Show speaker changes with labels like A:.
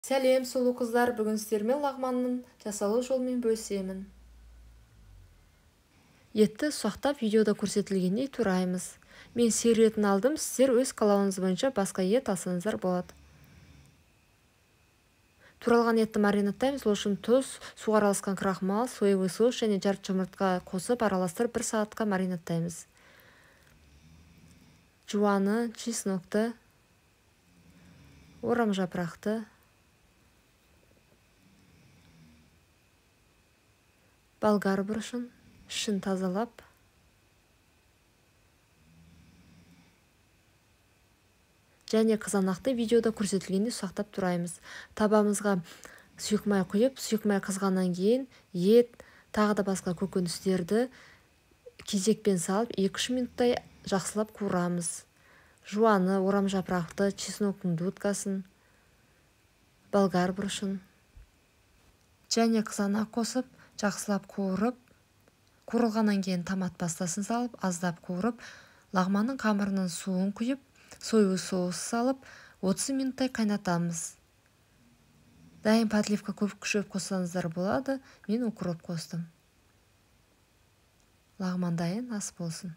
A: Сәлем, сұлу қыздар, бүгін сіздермен лағманның жасалу жолымен бөлісемін. Етті ұсақтап видеода көрсетілгендей тураймыз. Мен сиыр етін алдым, сіздер өз қалауыңыз бойынша басқа ет алсаңыздар болады. Туралған етті маринадтаймыз. Ол үшін тұз, суға араласқан крахмал, соевый соус және жарты жұмыртқа қосып араластырып 1 сағатқа маринадтаймыз. Жуаны, чеснокты, орам жапырақты, болгар бұрышын ішін тазалап, және қызанақты видеода көрсетілгенде ұсақтап тураймыз. Табамызға сұйық май құйып, сұйық май қызғаннан кейін ет, тағы да басқа көкөністерді кезекпен салып 2-3 минуттай жақсылап қуырамыз. Жуаны, орам жапырақты, чесноктың дудкасын, болгар бұрышын және қызанақ қосып, жақсылап қуырып, қуырылғаннан кейін томат пастасын салып, аздап қуырып, лағманның қамырының суын құйып, соевый соус салып, 30 минуттай қайнатамыз. Дайын подливка көп шөп қоссаңыздар болады, мен укроп қостым. Лағман дайын, ас болсын.